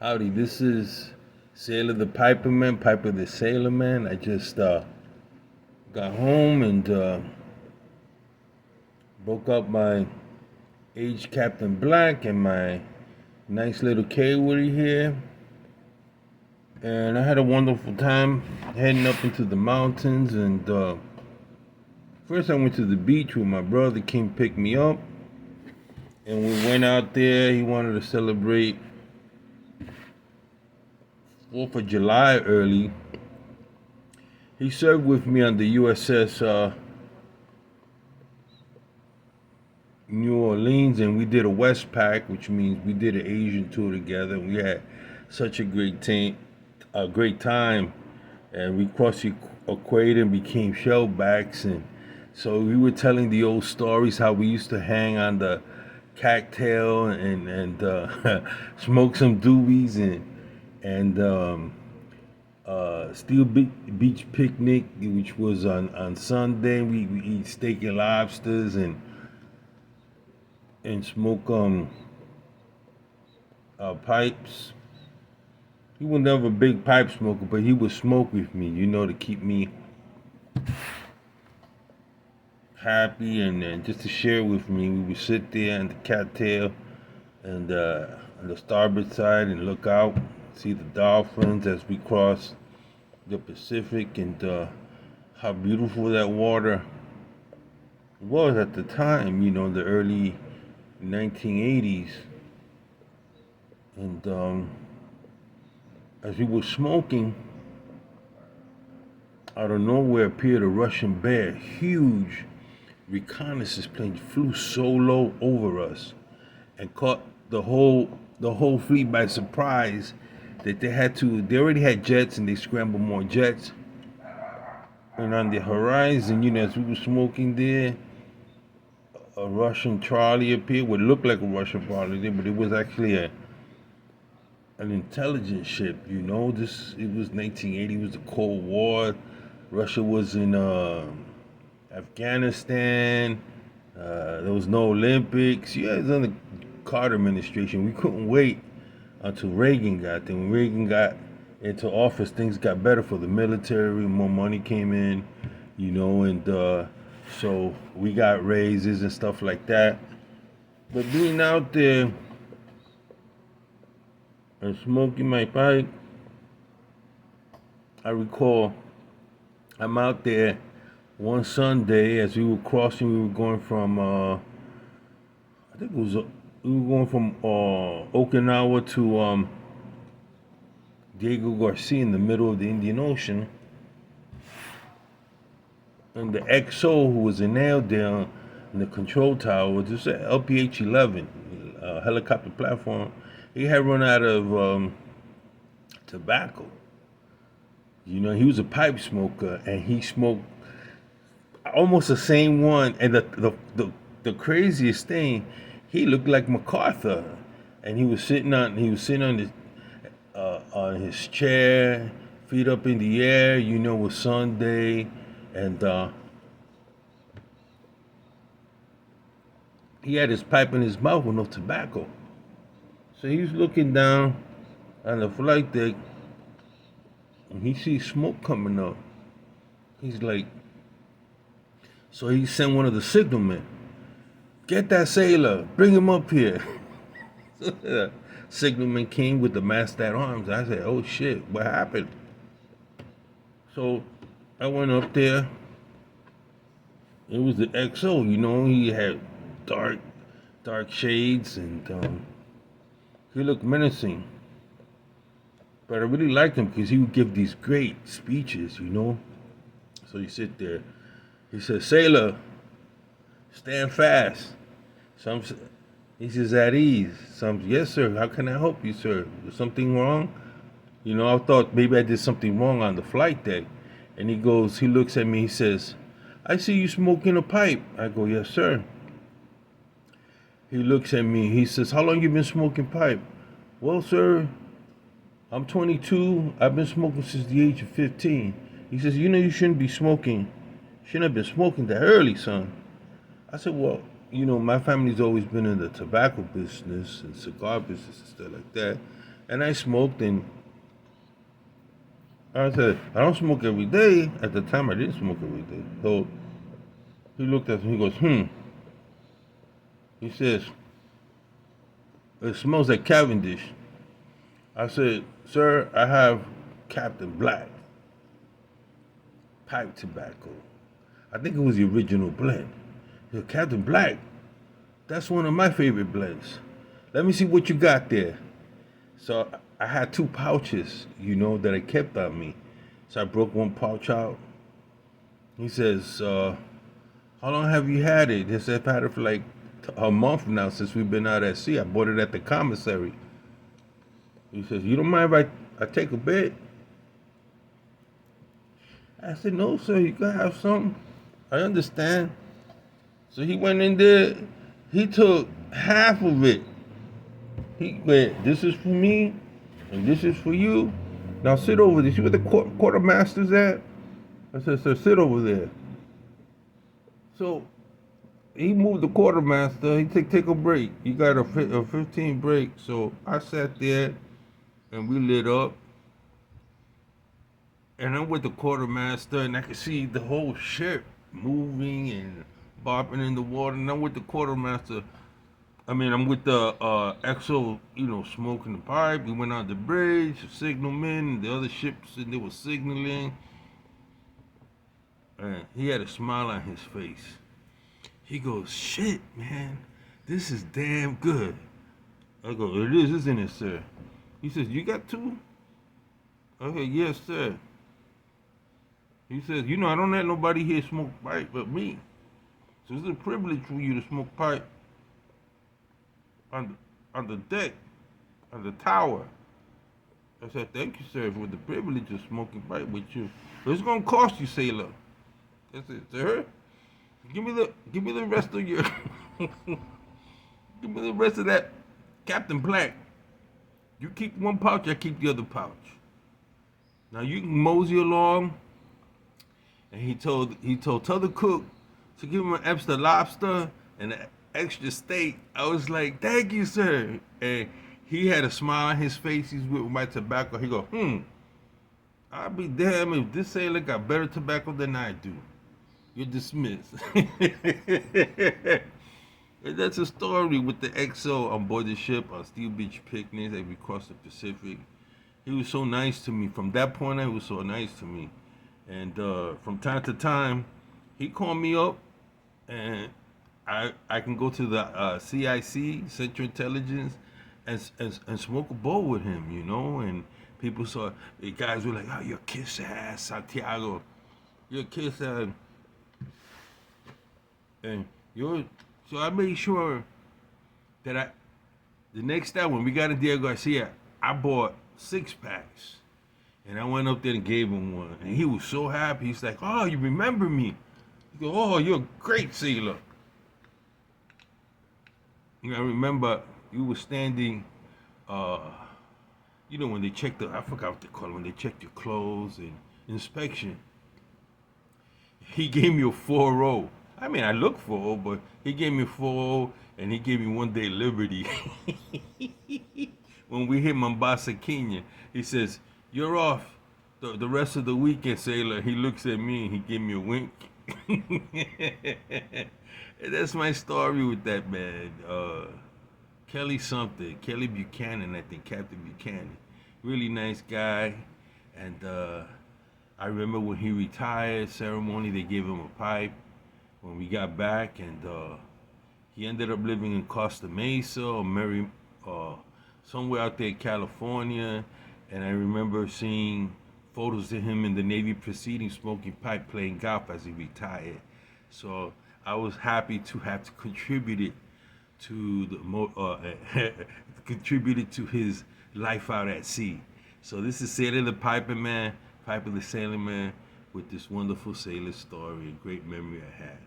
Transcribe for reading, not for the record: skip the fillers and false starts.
Howdy, this is Sailor the Piperman, Piper the Sailor Man. I just got home and broke up my aged Captain Black and my nice little K Woody here. And I had a wonderful time heading up into the mountains. And first, I went to the beach where my brother came pick me up. And we went out there. He wanted to celebrate 4th of July early. He served with me on the USS New Orleans, and we did a Westpac, which means we did an Asian tour together. We had such a great time, and we crossed the equator and became shellbacks. And so we were telling the old stories how we used to hang on the cattail and smoke some doobies and Steel Beach Picnic, which was on Sunday. We eat steak and lobsters and smoke pipes. He was never a big pipe smoker, but he would smoke with me, to keep me happy and just to share with me. We would sit there on the cattail and on the starboard side and look out, see the dolphins as we cross the Pacific, and how beautiful that water was at the time, the early 1980s. And as we were smoking, out of nowhere appeared a Russian bear. Huge reconnaissance plane flew so low over us and caught the whole fleet by surprise that they already had jets and they scrambled more jets. And on the horizon, as we were smoking there, a Russian Charlie appeared. What looked like a Russian Charlie there, but it was actually an intelligence ship. It was 1980. It was the Cold War. Russia was in Afghanistan. There was no Olympics. Yeah, it was under Carter administration. We couldn't wait until Reagan got there. When Reagan got into office, things got better for the military. More money came in, and so we got raises and stuff like that. But being out there and smoking my pipe, I recall I'm out there one Sunday as we were crossing. We were going from Okinawa to Diego Garcia in the middle of the Indian Ocean. And the XO who was in there in the control tower was just an LPH-11 helicopter platform. He had run out of tobacco. He was a pipe smoker, and he smoked almost the same one. And the craziest thing, he looked like MacArthur, and he was sitting on his chair, feet up in the air. It was Sunday, and he had his pipe in his mouth with no tobacco. So he's looking down on the flight deck, and he sees smoke coming up. He's like, so he sent one of the signalmen, "Get that sailor, bring him up here." Signalman came with the mast at arms. I said, "Oh shit, what happened?" So I went up there. It was the XO, he had dark shades, and he looked menacing. But I really liked him because he would give these great speeches, So you sit there. He says, "Sailor, stand fast." He says, "At ease." "Yes, sir. How can I help you, sir? Is something wrong?" I thought maybe I did something wrong on the flight deck. And he looks at me, he says, "I see you smoking a pipe." I go, "Yes, sir." He looks at me, he says, "How long you been smoking pipe?" "Well, sir, I'm 22. I've been smoking since the age of 15. He says, "You shouldn't be smoking. Shouldn't have been smoking that early, son." I said, "Well, my family's always been in the tobacco business and cigar business and stuff like that. And I smoked, and I said, I don't smoke every day. At the time, I didn't smoke every day. So he looked at me, he goes, He says, it smells like Cavendish. I said, sir, I have Captain Black pipe tobacco. I think it was the original blend. He said, Captain Black, that's one of my favorite blends. Let me see what you got there. So I had two pouches, that I kept on me. So I broke one pouch out. He says, how long have you had it? He said, I've had it for like a month now since we've been out at sea. I bought it at the commissary. He says, you don't mind if I take a bit? I said, no, sir, you can have some. I understand. So he went in there. He took half of it. He went, this is for me, and this is for you. Now sit over there. See where the quartermaster's at? I said, sir, sit over there. So he moved the quartermaster. He take a break. He got a 15 break. So I sat there, and we lit up. And I'm with the quartermaster, and I could see the whole ship moving and bopping in the water. And I'm with the quartermaster. I'm with the XO, smoking the pipe. We went on the bridge, signalmen, the other ships, and they were signaling. And he had a smile on his face. He goes, shit, man, this is damn good. I go, it is, isn't it, sir? He says, you got two? Okay, yes, sir. He says, I don't let nobody here smoke pipe but me. So it's a privilege for you to smoke pipe on the deck, on the tower. I said, thank you, sir, for the privilege of smoking pipe with you. But it's gonna cost you, sailor. I said, sir, give me the rest of your give me the rest of that Captain Black. You keep one pouch, I keep the other pouch. Now you can mosey along. And he told tell the cook to give him an extra lobster and an extra steak. I was like, thank you, sir. And he had a smile on his face. He's with my tobacco. He go, I'll be damned if this sailor got better tobacco than I do. You're dismissed. And that's a story with the XO on board the ship on Steel Beach Picnics as we crossed the Pacific. He was so nice to me. From that point on, he was so nice to me. And from time to time, he called me up, and I can go to the CIC, Central Intelligence, and smoke a bowl with him, And people saw, the guys were like, oh, you're kiss ass, Santiago. You're kiss ass. And so I made sure that the next time when we got in Diego Garcia, I bought 6-packs. And I went up there and gave him one. And he was so happy. He's like, oh, you remember me. He goes, oh, you're a great sailor. I remember you were standing, when they checked I forgot what they call it, when they checked your clothes and inspection. He gave me a 4-0. I look 4-0, but he gave me 4-0, and he gave me 1 day liberty. When we hit Mombasa, Kenya, he says, you're off the rest of the weekend, sailor. He looks at me and he gave me a wink. And that's my story with that man. Kelly something. Kelly Buchanan, I think, Captain Buchanan. Really nice guy. And I remember when he retired ceremony, they gave him a pipe when we got back. And he ended up living in Costa Mesa or somewhere out there in California. And I remember seeing photos of him in the Navy proceedings, smoking pipe, playing golf as he retired. So I was happy to have contributed to contributed to his life out at sea. So this is Sailor the Piper Man, Piper the Sailor Man, with this wonderful sailor story, a great memory I had.